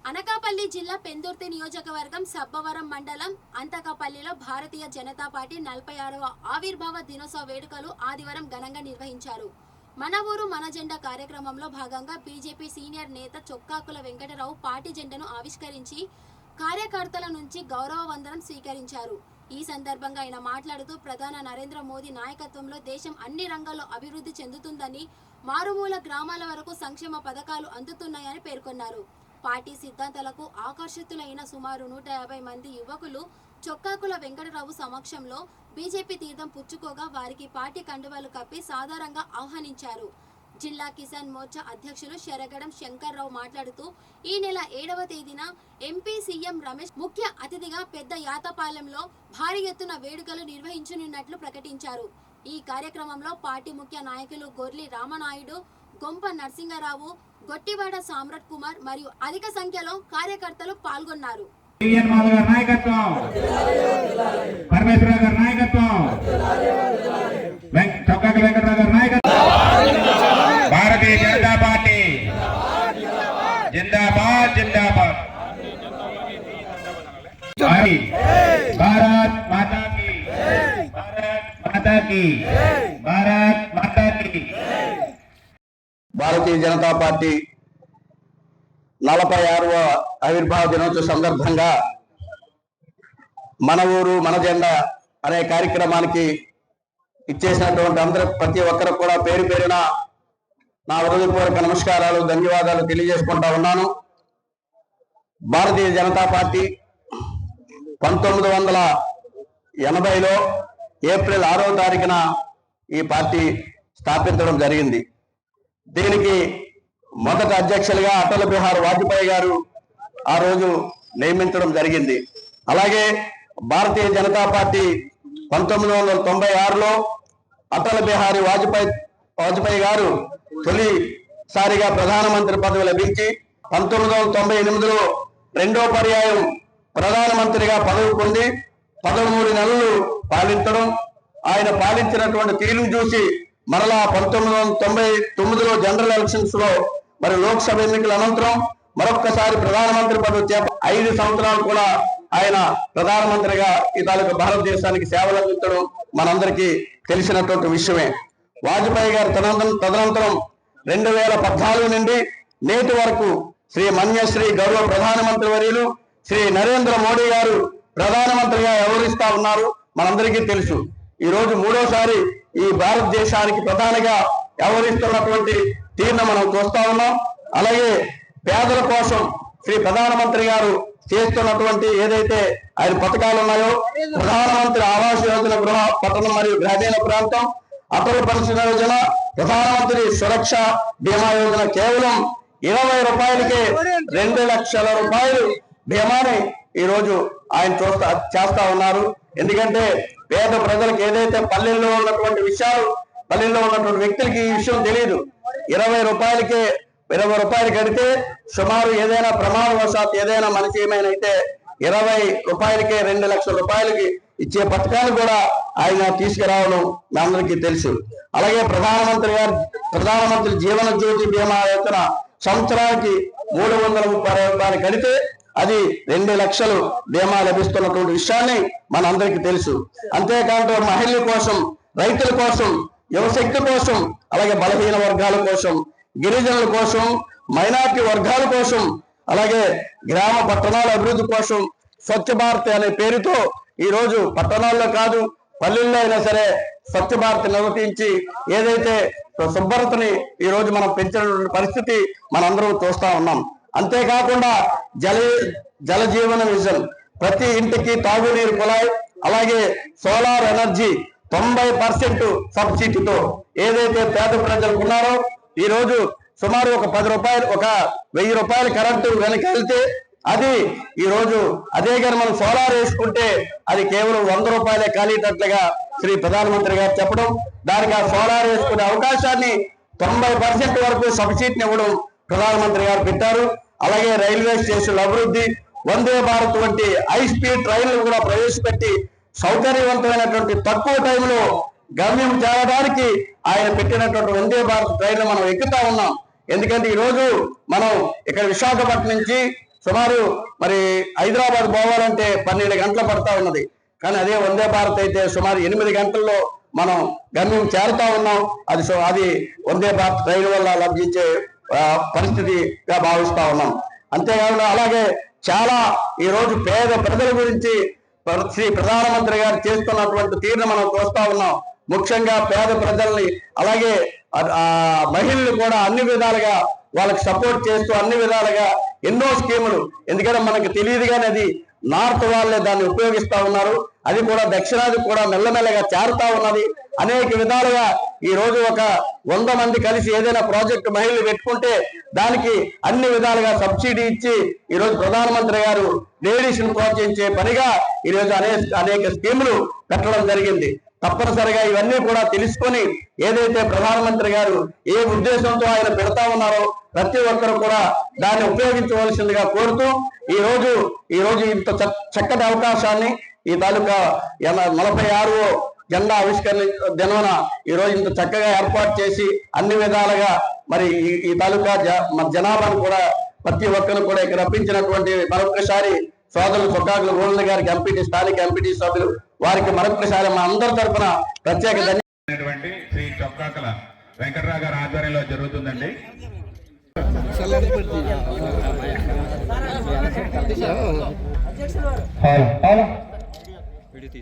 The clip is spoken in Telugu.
అనకాపల్లి జిల్లా పెందుర్తి నియోజకవర్గం సబ్బవరం మండలం అంతకాపల్లిలో భారతీయ జనతా పార్టీ 46వ ఆవిర్భావ దినోత్సవ వేడుకలు ఆదివారం ఘనంగా నిర్వహించారు. మన ఊరు మన జెండా కార్యక్రమంలో భాగంగా బీజేపీ సీనియర్ నేత చొక్కాకుల వెంకటరావు పార్టీ జెండాను ఆవిష్కరించి కార్యకర్తల నుంచి గౌరవ వందనం స్వీకరించారు. ఈ సందర్భంగా ఆయన మాట్లాడుతూ ప్రధాని నరేంద్ర మోదీ నాయకత్వంలో దేశం అన్ని రంగాల్లో అభివృద్ధి చెందుతుందని, మారుమూల గ్రామాల వరకు సంక్షేమ పథకాలు అందుతున్నాయని పేర్కొన్నారు. పార్టీ సిద్ధాంతాలకు ఆకర్షితులైన సుమారు 150 మంది యువకులు చొక్కాకుల వెంకటరావు సమక్షంలో బీజేపీ తీర్థం పుచ్చుకోగా వారికి పార్టీ కండువాలు కప్పి సాధారణంగా ఆహ్వానించారు. జిల్లా కిసాన్ మోర్చా అధ్యక్షులు శరగడం శంకర్రావు మాట్లాడుతూ ఈ నెల 7వ తేదీన ఎంపీ సీఎం రమేష్ ముఖ్య అతిథిగా పెద్ద యాతపాలెంలో భారీ ఎత్తున వేడుకలు నిర్వహించనున్నట్లు ప్రకటించారు. ఈ కార్యక్రమంలో పార్టీ ముఖ్య నాయకులు గొర్లి రామనాయుడు, గొంప నరసింగరావు, గొట్టివాడ సామ్రాట్ కుమార్ మరియు అధిక సంఖ్యలో కార్యకర్తలు పాల్గొన్నారు. భారతీయ జనతా పార్టీ జిందాబాద్ జిందాబాద్. భారత్ మాతా కీ, భారత్ మాతా కీ, భారత్ మాతా కీ. భారతీయ జనతా పార్టీ 46వ ఆవిర్భావ దినోత్సవ సందర్భంగా మన ఊరు మన జెండా అనే కార్యక్రమానికి ఇచ్చేసినటువంటి అందరూ ప్రతి ఒక్కరు కూడా పేరు పేరున నా హృదయపూర్వక నమస్కారాలు, ధన్యవాదాలు తెలియజేసుకుంటా ఉన్నాను. భారతీయ జనతా పార్టీ 1980లో ఏప్రిల్ 6వ తారీఖున ఈ పార్టీ స్థాపించడం జరిగింది. దీనికి మొదటి అధ్యక్షులుగా అటల్ బిహారీ వాజ్పేయి గారు ఆ రోజు నియమించడం జరిగింది. అలాగే భారతీయ జనతా పార్టీ 1996లో అటల్ బిహారీ వాజ్పేయి గారు తొలిసారిగా ప్రధానమంత్రి పదవి లభించి 1998లో రెండో పర్యాయం ప్రధానమంత్రిగా పదవి పొంది 13 నెలలు పాలించడం, ఆయన పాలించినటువంటి తీరును చూసి మరలా 1999లో జనరల్ ఎలక్షన్స్ లో మరి లోక్సభ ఎన్నికల అనంతరం మరొక్కసారి ప్రధానమంత్రి పదవి 5 సంవత్సరాలు కూడా ఆయన ప్రధానమంత్రిగా ఈ తాలూకు భారతదేశానికి సేవలు అందించడం మనందరికీ తెలిసినటువంటి విషయమే. వాజ్పేయి గారు తదనంతరం 2014 నుండి నేటి వరకు శ్రీ మన్యశ్రీ గౌరవ ప్రధానమంత్రి వర్యులు శ్రీ నరేంద్ర మోడీ గారు ప్రధానమంత్రిగా వ్యవహరిస్తా ఉన్నారు. మనందరికీ తెలుసు. ఈ రోజు మూడోసారి ఈ భారతదేశానికి ప్రధానిగా వ్యవహరిస్తున్నటువంటి తీరును మనం చూస్తా ఉన్నాం. అలాగే పేదల కోసం శ్రీ ప్రధానమంత్రి గారు చేస్తున్నటువంటి ఏదైతే ఆయన పథకాలు ఉన్నాయో, ప్రధానమంత్రి ఆవాస్ యోజన గృహ పట్టణం మరియు గ్రామీణ ప్రాంతం, అటల్ పెన్షన్ యోజన, ప్రధానమంత్రి సురక్ష బీమా యోజన కేవలం 20 రూపాయలకే 2 లక్షల రూపాయలు బీమాని ఈ రోజు ఆయన చేస్తా ఉన్నారు. ఎందుకంటే పేద ప్రజలకు ఏదైతే పల్లెల్లో ఉన్నటువంటి వ్యక్తులకి ఈ విషయం తెలియదు. 20 రూపాయలు కడితే సుమారు ఏదైనా ప్రమాదవశాత్ ఏదైనా మనిషి ఏమైనా అయితే 20 రూపాయలకే 2 లక్షల రూపాయలకి ఇచ్చే పథకాన్ని కూడా ఆయన తీసుకురావడం మనందరికీ తెలుసు. అలాగే ప్రధానమంత్రి జీవన జ్యోతి బీమా యోజన సంవత్సరానికి 330 రూపాయలు కడితే అది 2 లక్షలు బీమా లభిస్తున్నటువంటి విషయాన్ని మనందరికీ తెలుసు. అంతేకాదు మహిళల కోసం, రైతుల కోసం, యువశక్తి కోసం, అలాగే బలహీన వర్గాల కోసం, గిరిజనుల కోసం, మైనార్టీ వర్గాల కోసం, అలాగే గ్రామ పట్టణాల అభివృద్ధి కోసం స్వచ్ఛ భారత్ అనే పేరుతో ఈ రోజు పట్టణాల్లో కాదు పల్లెల్లో అయినా సరే స్వచ్ఛ భారత్ నిర్వహించి ఏదైతే శుభ్రతని ఈ రోజు మనం పెంచినటువంటి పరిస్థితి మనందరం చూస్తా ఉన్నాం. అంతేకాకుండా జల జీవన మిషన్, ప్రతి ఇంటికి తాగునీరు కుళాయి, అలాగే సోలార్ ఎనర్జీ 90% సబ్సిడీతో ఏదైతే పేద ప్రజలకు ఉన్నారో ఈ రోజు సుమారు ఒక 10 రూపాయలు, ఒక 1000 రూపాయలు కరెంటు వెనక వెళ్తే అది ఈ రోజు అదే కానీ మనం సోలార్ వేసుకుంటే అది కేవలం 100 రూపాయలే కాలేటట్లుగా శ్రీ ప్రధానమంత్రి గారు చెప్పడం, దానికి ఆ సోలార్ వేసుకునే అవకాశాన్ని 90% వరకు సబ్సిడీని ఇవ్వడం ప్రధానమంత్రి గారు పెట్టారు. అలాగే రైల్వే స్టేషన్ల అభివృద్ధి, వందే భారత్ వంటి హై స్పీడ్ ట్రైన్లు కూడా ప్రవేశపెట్టి సౌకర్యవంతమైనటువంటి తక్కువ టైంలో గమ్యం చేరడానికి ఆయన పెట్టినటువంటి వందే భారత్ ట్రైన్లు మనం ఎక్కుతా ఉన్నాం. ఎందుకంటే ఈ రోజు మనం ఇక్కడ విశాఖపట్నం నుంచి సుమారు మరి హైదరాబాద్ పోవాలంటే 12 గంటలు పడతా ఉన్నది. కానీ అదే వందే భారత్ అయితే సుమారు 8 గంటల్లో మనం గమ్యం చేరుతా ఉన్నాం. అది వందే భారత్ రైలు వల్ల లభించే పరిస్థితిగా భావిస్తా ఉన్నాం. అంతేకాకుండా అలాగే చాలా ఈ రోజు పేద ప్రజల గురించి శ్రీ ప్రధానమంత్రి గారు చేస్తున్నటువంటి తీరును మనం చూస్తా ఉన్నాం. ముఖ్యంగా పేద ప్రజల్ని అలాగే మహిళలు కూడా అన్ని విధాలుగా వాళ్ళకి సపోర్ట్ చేస్తూ అన్ని విధాలుగా ఎన్నో స్కీములు, ఎందుకంటే మనకు తెలియదు కానీ అది నార్త్ వాళ్ళే దాన్ని ఉపయోగిస్తా ఉన్నారు. అది కూడా దక్షిణాది కూడా మెల్లమెల్లగా చేరుతా ఉన్నది. అనేక విధాలుగా ఈ రోజు ఒక 100 మంది కలిసి ఏదైనా ప్రాజెక్టు మహిళలు పెట్టుకుంటే దానికి అన్ని విధాలుగా సబ్సిడీ ఇచ్చి ఈ రోజు ప్రధానమంత్రి గారు లేడీస్ ను ప్రోత్సహించే పనిగా ఈ రోజు అనేక స్కీములు పెట్టడం జరిగింది. తప్పనిసరిగా ఇవన్నీ కూడా తెలుసుకొని ఏదైతే ప్రధానమంత్రి గారు ఏ ఉద్దేశంతో ఆయన పెడతా ఉన్నారో ప్రతి ఒక్కరు కూడా దాన్ని ఉపయోగించవలసిందిగా కోరుతూ ఈ రోజు ఇంత చక్కటి అవకాశాన్ని ఈ తాలూకా 46వ జెండా ఆవిష్కరణ దినమున ఈ రోజు ఇంత చక్కగా ఏర్పాటు చేసి అన్ని విధాలుగా మరి ఈ తాలూకా జనాభాను కూడా ప్రతి ఒక్కరు కూడా ఇక్కడ రప్పించినటువంటి మరొకసారి సోదరులు చొక్కాకుల గోవింద గారికి ఎంపీటీ స్థానిక ఎంపీటీ సభ్యులు వారికి మరొకసారి మా అందరి తరఫున ప్రత్యేక ధన్యవాదాలు. శ్రీ చొక్కాకుల వెంకటరావు గారి ఆధ్వర్యంలో జరుగుతుందండి. విడితీ